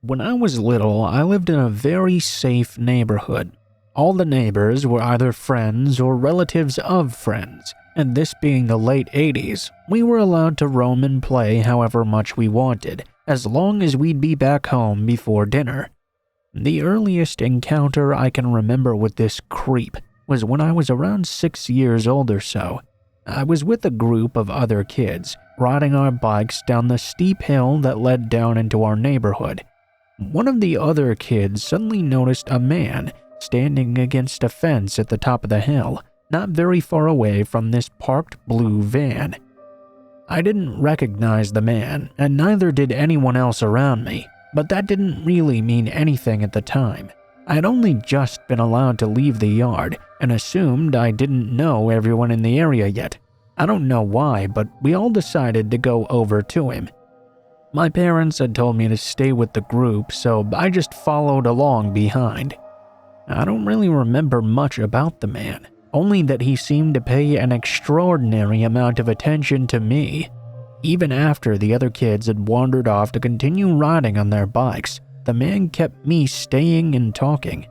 When I was little, I lived in a very safe neighborhood. All the neighbors were either friends or relatives of friends, and this being the late 80s, we were allowed to roam and play however much we wanted, as long as we'd be back home before dinner. The earliest encounter I can remember with this creep was when I was around 6 years old or so. I was with a group of other kids, riding our bikes down the steep hill that led down into our neighborhood. One of the other kids suddenly noticed a man standing against a fence at the top of the hill, not very far away from this parked blue van. I didn't recognize the man, and neither did anyone else around me, but that didn't really mean anything at the time. I had only just been allowed to leave the yard and assumed I didn't know everyone in the area yet. I don't know why, but we all decided to go over to him. My parents had told me to stay with the group, so I just followed along behind. I don't really remember much about the man, only that he seemed to pay an extraordinary amount of attention to me. Even after the other kids had wandered off to continue riding on their bikes, the man kept me staying and talking.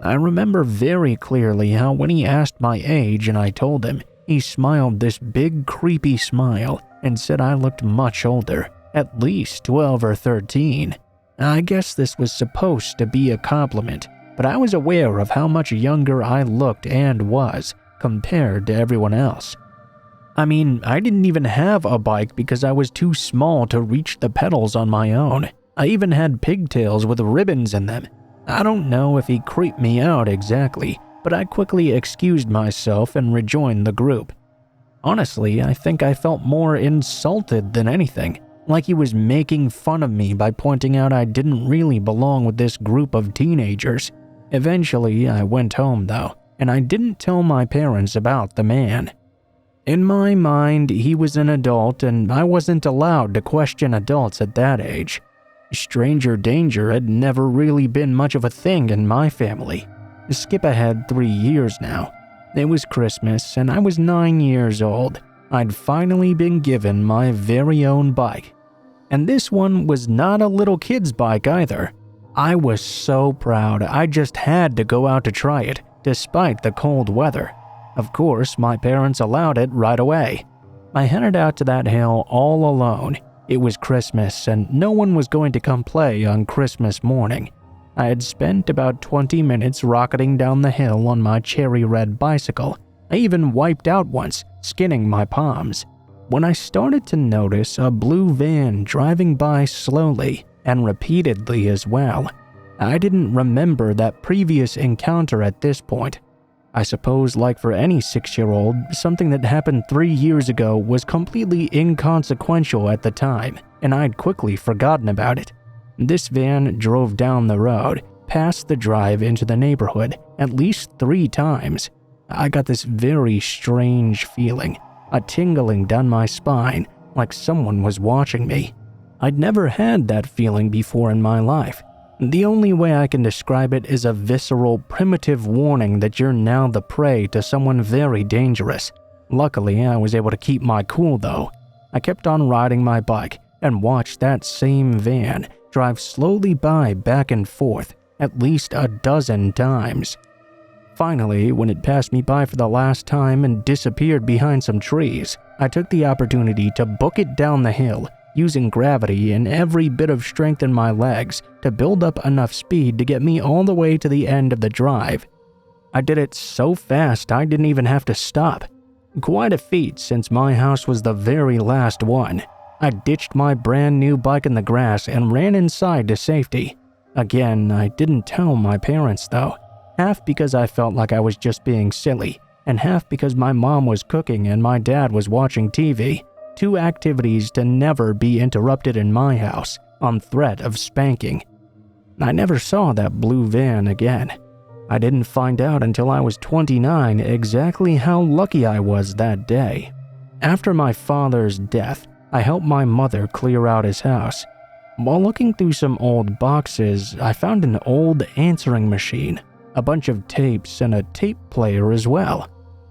I remember very clearly how when he asked my age and I told him, he smiled this big creepy smile and said I looked much older, at least 12 or 13. I guess this was supposed to be a compliment, but I was aware of how much younger I looked and was compared to everyone else. I mean, I didn't even have a bike because I was too small to reach the pedals on my own. I even had pigtails with ribbons in them. I don't know if he creeped me out exactly, but I quickly excused myself and rejoined the group. Honestly, I think I felt more insulted than anything, like he was making fun of me by pointing out I didn't really belong with this group of teenagers. Eventually, I went home though, and I didn't tell my parents about the man. In my mind, he was an adult and I wasn't allowed to question adults at that age. Stranger danger had never really been much of a thing in my family. Skip ahead 3 years now. It was Christmas and I was 9 years old. I'd finally been given my very own bike. And this one was not a little kid's bike either. I was so proud I just had to go out to try it, despite the cold weather. Of course, my parents allowed it right away. I headed out to that hill all alone. It was Christmas and no one was going to come play on Christmas morning. I had spent about 20 minutes rocketing down the hill on my cherry red bicycle. I even wiped out once, skinning my palms, when I started to notice a blue van driving by slowly and repeatedly as well. I didn't remember that previous encounter at this point. I suppose, like for any 6-year-old, something that happened 3 years ago was completely inconsequential at the time, and I'd quickly forgotten about it. This van drove down the road, past the drive into the neighborhood, at least 3 times. I got this very strange feeling, a tingling down my spine, like someone was watching me. I'd never had that feeling before in my life. The only way I can describe it is a visceral, primitive warning that you're now the prey to someone very dangerous. Luckily, I was able to keep my cool though. I kept on riding my bike and watched that same van drive slowly by back and forth at least a dozen times. Finally, when it passed me by for the last time and disappeared behind some trees, I took the opportunity to book it down the hill, using gravity and every bit of strength in my legs to build up enough speed to get me all the way to the end of the drive. I did it so fast I didn't even have to stop. Quite a feat since my house was the very last one. I ditched my brand new bike in the grass and ran inside to safety. Again, I didn't tell my parents though, half because I felt like I was just being silly, and half because my mom was cooking and my dad was watching TV. 2 activities to never be interrupted in my house, on threat of spanking. I never saw that blue van again. I didn't find out until I was 29 exactly how lucky I was that day. After my father's death, I helped my mother clear out his house. While looking through some old boxes, I found an old answering machine, a bunch of tapes, and a tape player as well.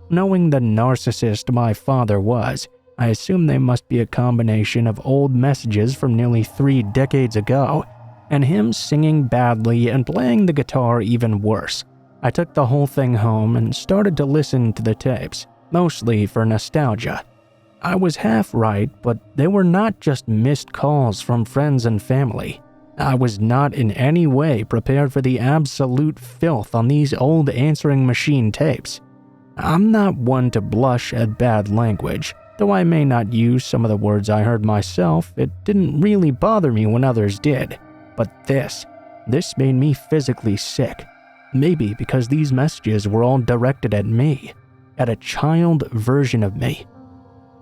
Knowing the narcissist my father was, I assumed they must be a combination of old messages from nearly 3 decades ago. and him singing badly and playing the guitar even worse. I took the whole thing home and started to listen to the tapes, mostly for nostalgia. I was half right, but they were not just missed calls from friends and family. I was not in any way prepared for the absolute filth on these old answering machine tapes. I'm not one to blush at bad language. Though I may not use some of the words I heard myself, it didn't really bother me when others did. But this made me physically sick. Maybe because these messages were all directed at me, at a child version of me.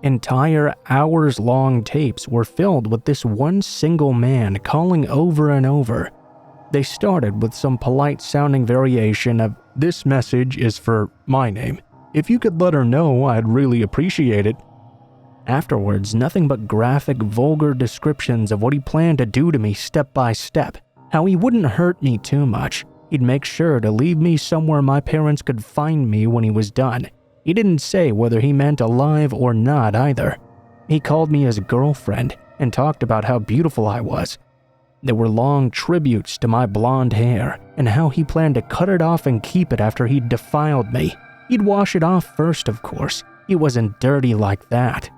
Entire hours-long tapes were filled with this one single man calling over and over. They started with some polite-sounding variation of, "This message is for my name. If you could let her know, I'd really appreciate it." Afterwards, nothing but graphic, vulgar descriptions of what he planned to do to me step by step. How he wouldn't hurt me too much. He'd make sure to leave me somewhere my parents could find me when he was done. He didn't say whether he meant alive or not either. He called me his girlfriend and talked about how beautiful I was. There were long tributes to my blonde hair and how he planned to cut it off and keep it after he'd defiled me. He'd wash it off first, of course. He wasn't dirty like that.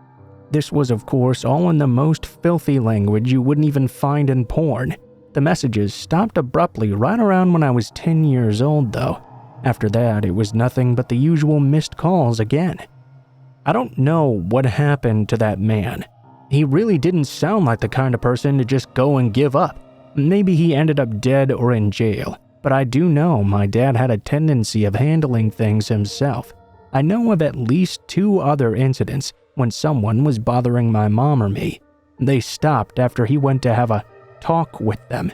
This was, of course, all in the most filthy language you wouldn't even find in porn. The messages stopped abruptly right around when I was 10 years old, though. After that, it was nothing but the usual missed calls again. I don't know what happened to that man. He really didn't sound like the kind of person to just go and give up. Maybe he ended up dead or in jail, but I do know my dad had a tendency of handling things himself. I know of at least 2 other incidents when someone was bothering my mom or me. They stopped after he went to have a talk with them.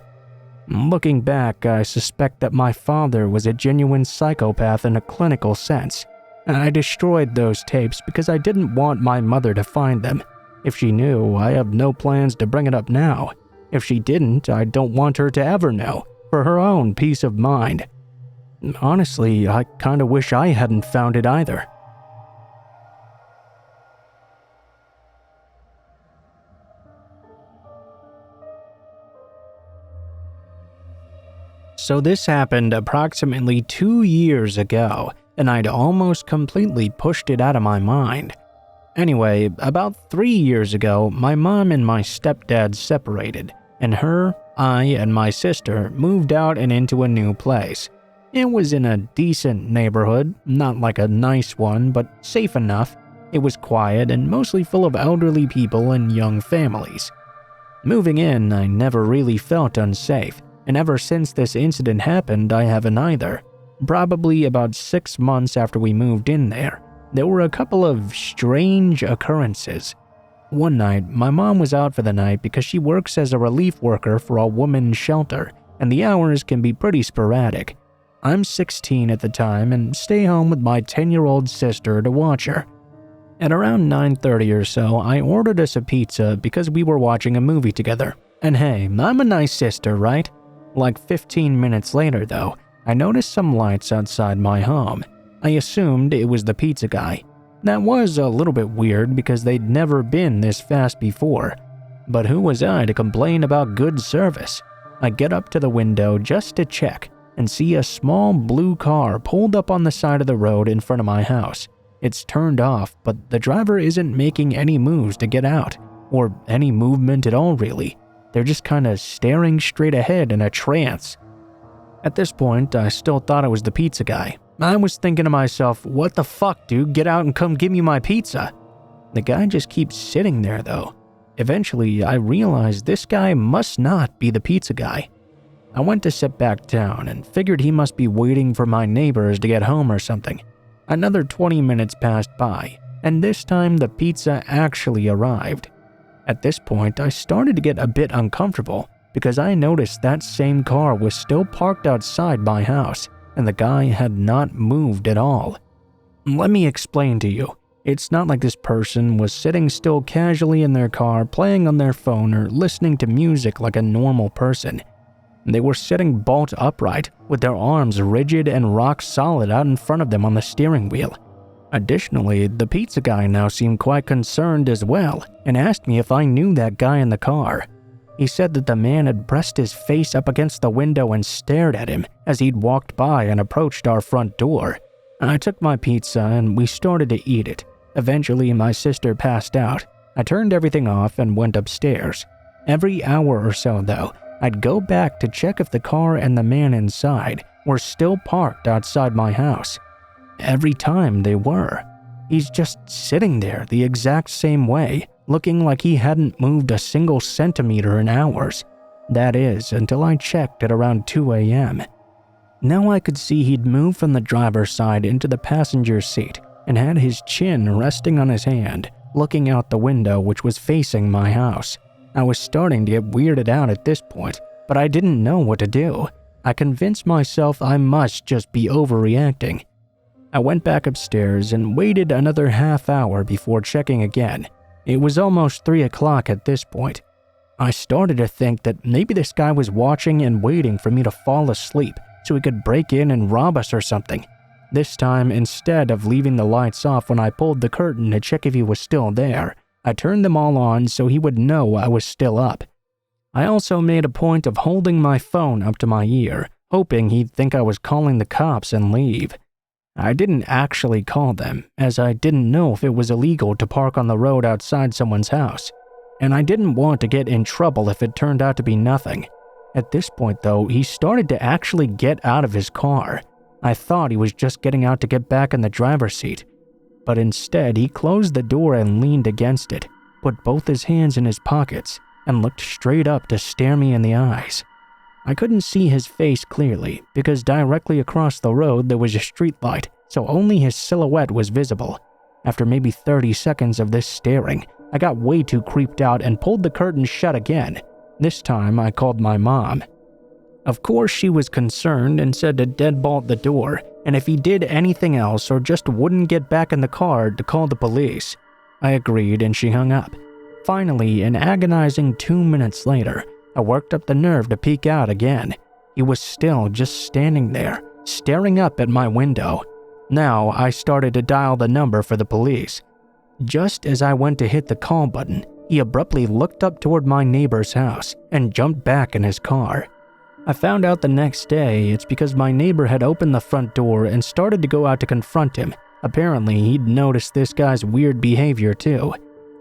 Looking back, I suspect that my father was a genuine psychopath in a clinical sense. I destroyed those tapes because I didn't want my mother to find them. If she knew, I have no plans to bring it up now. If she didn't, I don't want her to ever know, for her own peace of mind. Honestly, I kinda wish I hadn't found it either. So this happened approximately 2 years ago, and I'd almost completely pushed it out of my mind. Anyway, about 3 years ago, my mom and my stepdad separated, and I, and my sister moved out and into a new place. It was in a decent neighborhood, not like a nice one, but safe enough. It was quiet and mostly full of elderly people and young families. Moving in, I never really felt unsafe. And ever since this incident happened, I haven't either. Probably about 6 months after we moved in there were a couple of strange occurrences. One night, my mom was out for the night because she works as a relief worker for a women's shelter, and the hours can be pretty sporadic. I'm 16 at the time and stay home with my 10-year-old sister to watch her. At around 9:30 or so, I ordered us a pizza because we were watching a movie together. And hey, I'm a nice sister, right? Like 15 minutes later, though, I noticed some lights outside my home. I assumed it was the pizza guy. That was a little bit weird because they'd never been this fast before. But who was I to complain about good service? I get up to the window just to check and see a small blue car pulled up on the side of the road in front of my house. It's turned off, but the driver isn't making any moves to get out, or any movement at all really. They're just kinda staring straight ahead in a trance. At this point, I still thought it was the pizza guy. I was thinking to myself, what the fuck, dude? Get out and come give me my pizza. The guy just keeps sitting there, though. Eventually, I realized this guy must not be the pizza guy. I went to sit back down and figured he must be waiting for my neighbors to get home or something. Another 20 minutes passed by, and this time the pizza actually arrived. At this point, I started to get a bit uncomfortable because I noticed that same car was still parked outside my house, and the guy had not moved at all. Let me explain to you. It's not like this person was sitting still casually in their car playing on their phone or listening to music like a normal person. They were sitting bolt upright with their arms rigid and rock solid out in front of them on the steering wheel. Additionally, the pizza guy now seemed quite concerned as well and asked me if I knew that guy in the car. He said that the man had pressed his face up against the window and stared at him as he'd walked by and approached our front door. I took my pizza and we started to eat it. Eventually, my sister passed out. I turned everything off and went upstairs. Every hour or so, though, I'd go back to check if the car and the man inside were still parked outside my house. Every time they were. He's just sitting there the exact same way, looking like he hadn't moved a single centimeter in hours. That is, until I checked at around 2 a.m. Now I could see he'd moved from the driver's side into the passenger seat and had his chin resting on his hand, looking out the window which was facing my house. I was starting to get weirded out at this point, but I didn't know what to do. I convinced myself I must just be overreacting. I went back upstairs and waited another half hour before checking again. It was almost 3 o'clock at this point. I started to think that maybe this guy was watching and waiting for me to fall asleep so he could break in and rob us or something. This time, instead of leaving the lights off when I pulled the curtain to check if he was still there, I turned them all on so he would know I was still up. I also made a point of holding my phone up to my ear, hoping he'd think I was calling the cops and leave. I didn't actually call them, as I didn't know if it was illegal to park on the road outside someone's house, and I didn't want to get in trouble if it turned out to be nothing. At this point, though, he started to actually get out of his car. I thought he was just getting out to get back in the driver's seat, but instead he closed the door and leaned against it, put both his hands in his pockets, and looked straight up to stare me in the eyes. I couldn't see his face clearly because directly across the road there was a streetlight, so only his silhouette was visible. After maybe 30 seconds of this staring, I got way too creeped out and pulled the curtain shut again. This time I called my mom. Of course she was concerned and said to deadbolt the door, and if he did anything else or just wouldn't get back in the car, to call the police. I agreed and she hung up. Finally, an agonizing 2 minutes later, I worked up the nerve to peek out again. He was still just standing there, staring up at my window. Now I started to dial the number for the police. Just as I went to hit the call button, he abruptly looked up toward my neighbor's house and jumped back in his car. I found out the next day it's because my neighbor had opened the front door and started to go out to confront him. Apparently, he'd noticed this guy's weird behavior too.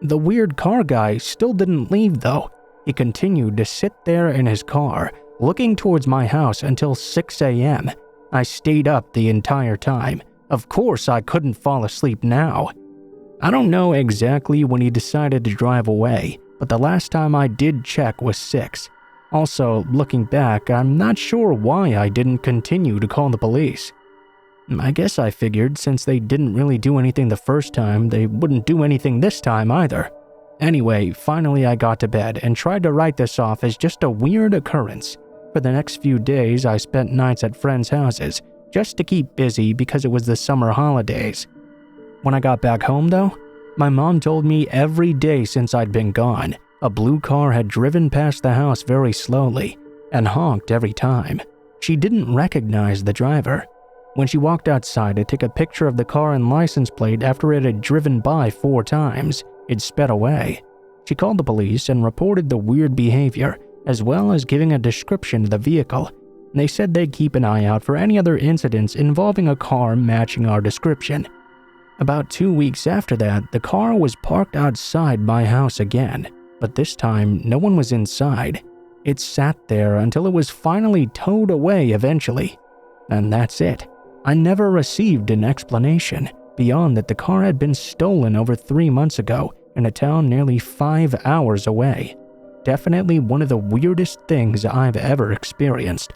The weird car guy still didn't leave though. He continued to sit there in his car, looking towards my house until 6 a.m. I stayed up the entire time. Of course, I couldn't fall asleep now. I don't know exactly when he decided to drive away, but the last time I did check was 6. Also, looking back, I'm not sure why I didn't continue to call the police. I guess I figured since they didn't really do anything the first time, they wouldn't do anything this time either. Anyway, finally I got to bed and tried to write this off as just a weird occurrence. For the next few days, I spent nights at friends' houses, just to keep busy because it was the summer holidays. When I got back home though, my mom told me every day since I'd been gone, a blue car had driven past the house very slowly and honked every time. She didn't recognize the driver. When she walked outside to take a picture of the car and license plate after it had driven by 4 times, it sped away. She called the police and reported the weird behavior, as well as giving a description of the vehicle. They said they'd keep an eye out for any other incidents involving a car matching our description. About 2 weeks after that, the car was parked outside my house again, but this time no one was inside. It sat there until it was finally towed away eventually. And that's it. I never received an explanation beyond that the car had been stolen over 3 months ago in a town nearly 5 hours away. Definitely one of the weirdest things I've ever experienced.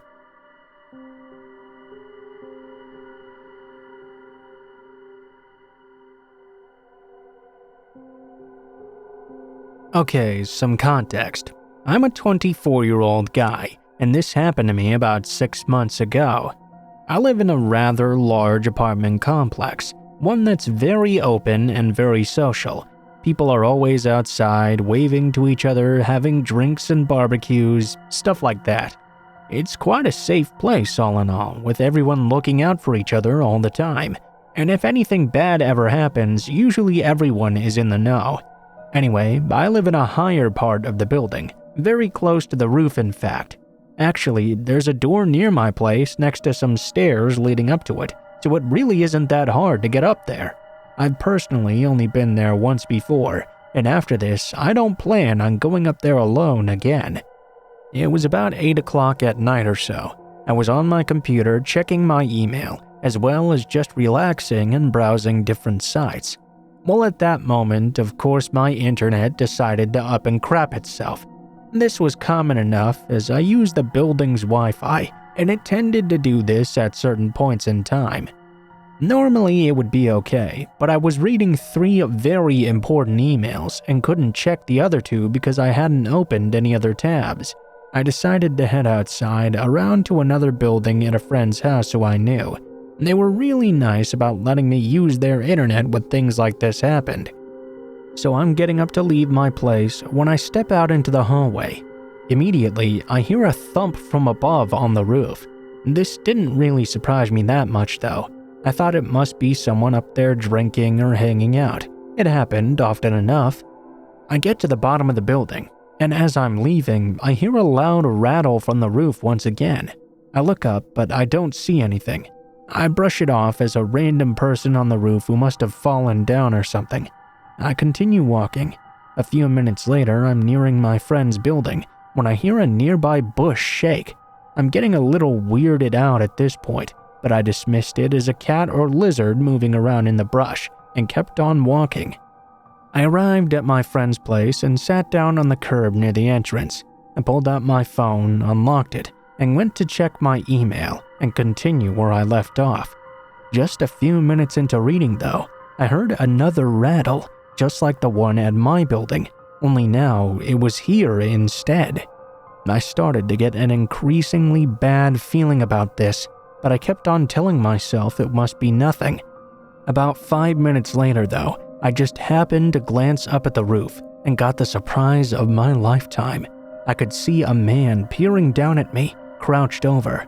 Okay, some context. I'm a 24-year-old guy, and this happened to me about 6 months ago. I live in a rather large apartment complex, one that's very open and very social. People are always outside, waving to each other, having drinks and barbecues, stuff like that. It's quite a safe place all in all, with everyone looking out for each other all the time. And if anything bad ever happens, usually everyone is in the know. Anyway, I live in a higher part of the building, Very close to the roof, in fact. Actually, there's a door near my place next to some stairs leading up to it, so it really isn't that hard to get up there. I've personally only been there once before, and after this, I don't plan on going up there alone again. It was about 8 o'clock at night or so. I was on my computer checking my email, as well as just relaxing and browsing different sites. Well, at that moment, of course, my internet decided to up and crap itself. This was common enough as I used the building's Wi-Fi, and it tended to do this at certain points in time. Normally it would be okay, but I was reading 3 very important emails and couldn't check the other 2 because I hadn't opened any other tabs. I decided to head outside around to another building at a friend's house who I knew. They were really nice about letting me use their internet when things like this happened. So I'm getting up to leave my place when I step out into the hallway. Immediately, I hear a thump from above on the roof. This didn't really surprise me that much though. I thought it must be someone up there drinking or hanging out. It happened often enough. I get to the bottom of the building, and as I'm leaving, I hear a loud rattle from the roof once again. I look up, but I don't see anything. I brush it off as a random person on the roof who must have fallen down or something. I continue walking. A few minutes later, I'm nearing my friend's building when I hear a nearby bush shake. I'm getting a little weirded out at this point, but I dismissed it as a cat or lizard moving around in the brush and kept on walking. I arrived at my friend's place and sat down on the curb near the entrance. I pulled out my phone, unlocked it, and went to check my email and continue where I left off. Just a few minutes into reading though, I heard another rattle, just like the one at my building, only now it was here instead. I started to get an increasingly bad feeling about this, but I kept on telling myself it must be nothing. About 5 minutes later though, I just happened to glance up at the roof and got the surprise of my lifetime. I could see a man peering down at me, crouched over.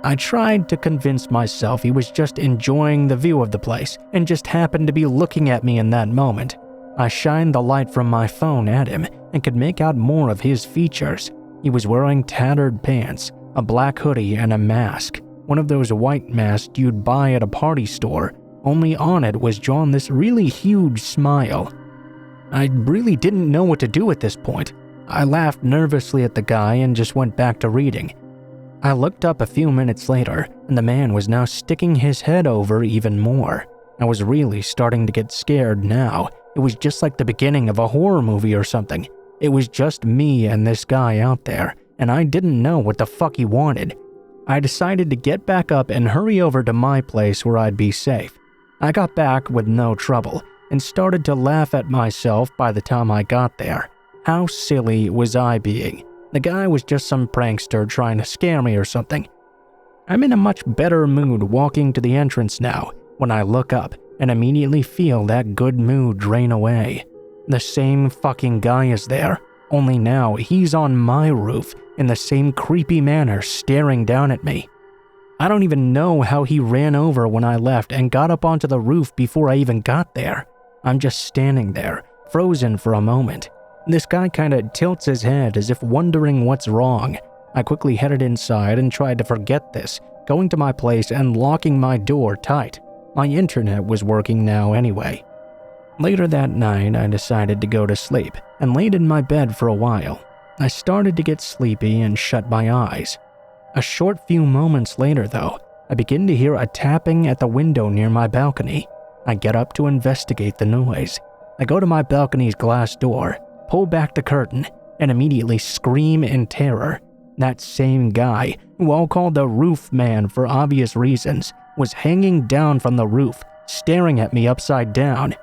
I tried to convince myself he was just enjoying the view of the place and just happened to be looking at me in that moment. I shined the light from my phone at him and could make out more of his features. He was wearing tattered pants, a black hoodie, and a mask. One of those white masks you'd buy at a party store, only on it was drawn this really huge smile. I really didn't know what to do at this point. I laughed nervously at the guy and just went back to reading. I looked up a few minutes later, and the man was now sticking his head over even more. I was really starting to get scared now. It was just like the beginning of a horror movie or something. It was just me and this guy out there, and I didn't know what the fuck he wanted. I decided to get back up and hurry over to my place where I'd be safe. I got back with no trouble and started to laugh at myself by the time I got there. How silly was I being? The guy was just some prankster trying to scare me or something. I'm in a much better mood walking to the entrance now when I look up and immediately feel that good mood drain away. The same fucking guy is there, only now he's on my roof in the same creepy manner staring down at me. I don't even know how he ran over when I left and got up onto the roof before I even got there. I'm just standing there, frozen for a moment. This guy kinda tilts his head as if wondering what's wrong. I quickly headed inside and tried to forget this, going to my place and locking my door tight. My internet was working now anyway. Later that night, I decided to go to sleep and laid in my bed for a while. I started to get sleepy and shut my eyes. A short few moments later though, I begin to hear a tapping at the window near my balcony. I get up to investigate the noise. I go to my balcony's glass door, pull back the curtain, and immediately scream in terror. That same guy, who I'll call the roof man for obvious reasons, was hanging down from the roof, staring at me upside down.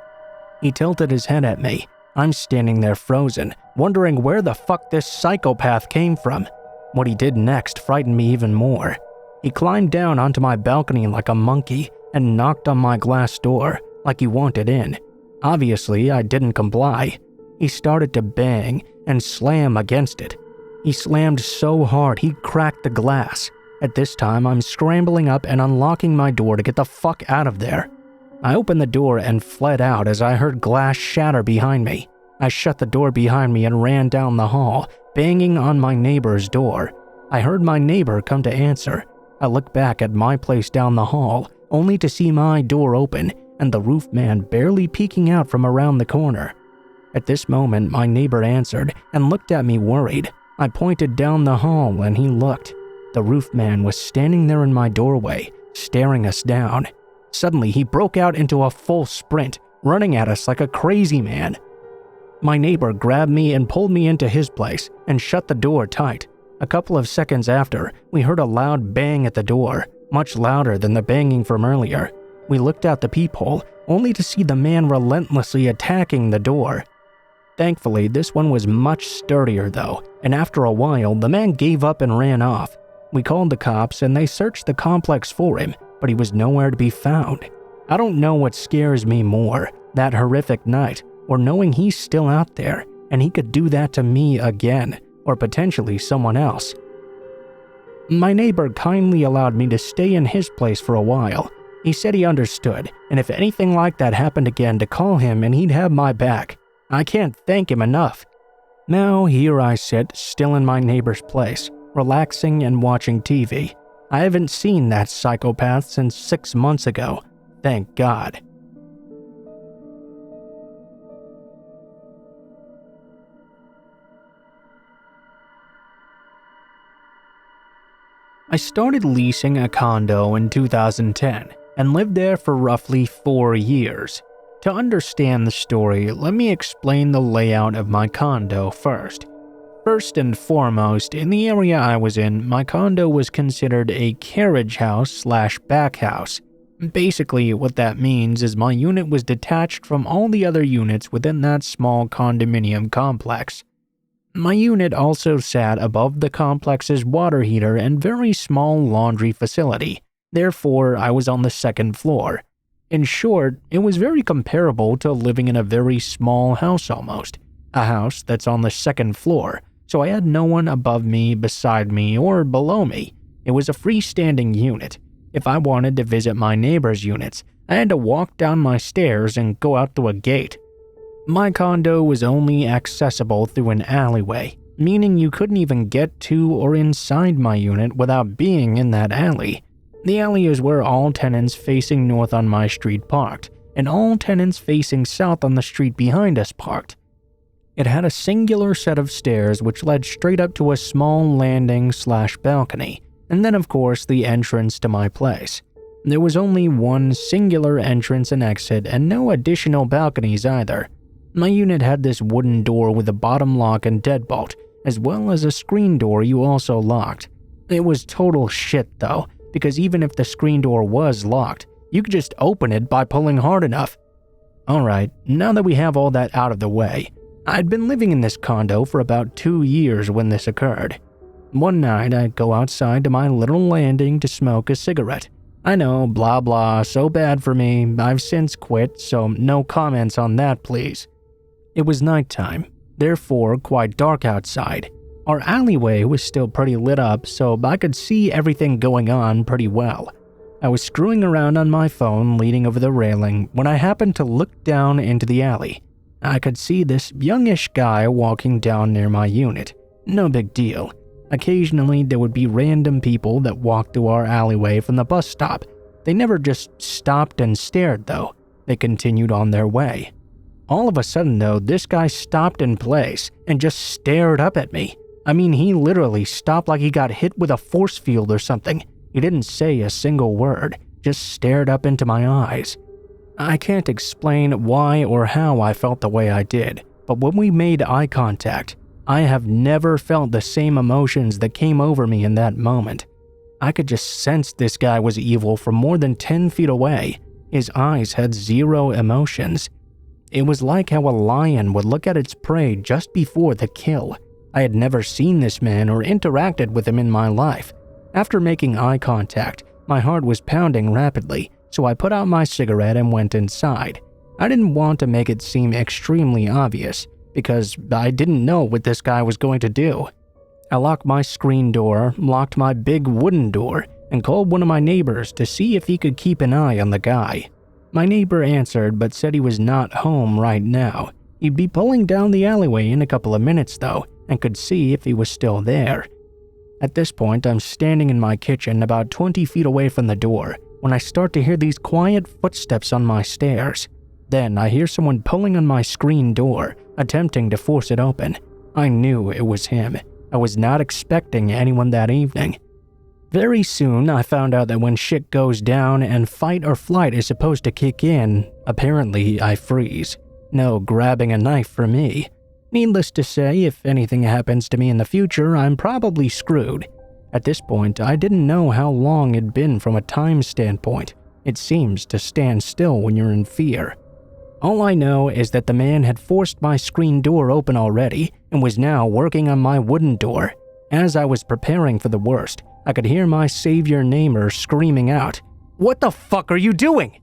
He tilted his head at me. I'm standing there frozen, wondering where the fuck this psychopath came from. What he did next frightened me even more. He climbed down onto my balcony like a monkey and knocked on my glass door like he wanted in. Obviously, I didn't comply. He started to bang and slam against it. He slammed so hard he cracked the glass. At this time, I'm scrambling up and unlocking my door to get the fuck out of there. I opened the door and fled out as I heard glass shatter behind me. I shut the door behind me and ran down the hall, banging on my neighbor's door. I heard my neighbor come to answer. I looked back at my place down the hall, only to see my door open and the roof man barely peeking out from around the corner. At this moment, my neighbor answered and looked at me worried. I pointed down the hall and he looked. The roof man was standing there in my doorway, staring us down. Suddenly, he broke out into a full sprint, running at us like a crazy man. My neighbor grabbed me and pulled me into his place and shut the door tight. A couple of seconds after, we heard a loud bang at the door, much louder than the banging from earlier. We looked out the peephole, only to see the man relentlessly attacking the door. Thankfully, this one was much sturdier though, and after a while, the man gave up and ran off. We called the cops and they searched the complex for him, but he was nowhere to be found. I don't know what scares me more, that horrific night, or knowing he's still out there, and he could do that to me again, or potentially someone else. My neighbor kindly allowed me to stay in his place for a while. He said he understood, and if anything like that happened again, to call him and he'd have my back. I can't thank him enough. Now here I sit, still in my neighbor's place, relaxing and watching TV. I haven't seen that psychopath since 6 months ago. Thank God. I started leasing a condo in 2010 and lived there for roughly 4 years. To understand the story, let me explain the layout of my condo first. First and foremost, in the area I was in, my condo was considered a carriage house / back house. Basically, what that means is my unit was detached from all the other units within that small condominium complex. My unit also sat above the complex's water heater and very small laundry facility. Therefore, I was on the second floor. In short, it was very comparable to living in a very small house almost. A house that's on the second floor, so I had no one above me, beside me, or below me. It was a freestanding unit. If I wanted to visit my neighbor's units, I had to walk down my stairs and go out through a gate. My condo was only accessible through an alleyway, meaning you couldn't even get to or inside my unit without being in that alley. The alley is where all tenants facing north on my street parked, and all tenants facing south on the street behind us parked. It had a singular set of stairs which led straight up to a small landing / balcony, and then of course the entrance to my place. There was only one singular entrance and exit and no additional balconies either. My unit had this wooden door with a bottom lock and deadbolt, as well as a screen door you also locked. It was total shit though, because even if the screen door was locked, you could just open it by pulling hard enough. Alright, now that we have all that out of the way, I'd been living in this condo for about 2 years when this occurred. One night, I'd go outside to my little landing to smoke a cigarette. I know, blah blah, so bad for me, I've since quit, so no comments on that please. It was nighttime, therefore quite dark outside. Our alleyway was still pretty lit up, so I could see everything going on pretty well. I was screwing around on my phone leaning over the railing when I happened to look down into the alley. I could see this youngish guy walking down near my unit. No big deal. Occasionally there would be random people that walked through our alleyway from the bus stop. They never just stopped and stared though. They continued on their way. All of a sudden though, this guy stopped in place and just stared up at me. I mean, he literally stopped like he got hit with a force field or something. He didn't say a single word, just stared up into my eyes. I can't explain why or how I felt the way I did, but when we made eye contact, I have never felt the same emotions that came over me in that moment. I could just sense this guy was evil from more than 10 feet away. His eyes had zero emotions. It was like how a lion would look at its prey just before the kill. I had never seen this man or interacted with him in my life. After making eye contact, my heart was pounding rapidly, so I put out my cigarette and went inside. I didn't want to make it seem extremely obvious, because I didn't know what this guy was going to do. I locked my screen door, locked my big wooden door, and called one of my neighbors to see if he could keep an eye on the guy. My neighbor answered but said he was not home right now. He'd be pulling down the alleyway in a couple of minutes though, and could see if he was still there. At this point, I'm standing in my kitchen about 20 feet away from the door when I start to hear these quiet footsteps on my stairs. Then I hear someone pulling on my screen door, attempting to force it open. I knew it was him. I was not expecting anyone that evening. Very soon, I found out that when shit goes down and fight or flight is supposed to kick in, apparently I freeze. No grabbing a knife for me. Needless to say, if anything happens to me in the future, I'm probably screwed. At this point, I didn't know how long it'd been from a time standpoint. It seems to stand still when you're in fear. All I know is that the man had forced my screen door open already and was now working on my wooden door. As I was preparing for the worst, I could hear my savior neighbor screaming out, "What the fuck are you doing?"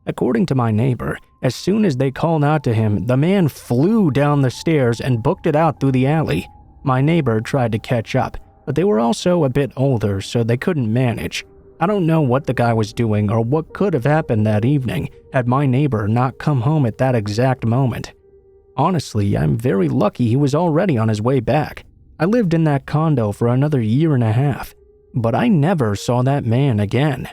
According to my neighbor, as soon as they called out to him, the man flew down the stairs and booked it out through the alley. My neighbor tried to catch up, but they were also a bit older, so they couldn't manage. I don't know what the guy was doing or what could have happened that evening had my neighbor not come home at that exact moment. Honestly, I'm very lucky he was already on his way back. I lived in that condo for another 1.5 years, but I never saw that man again.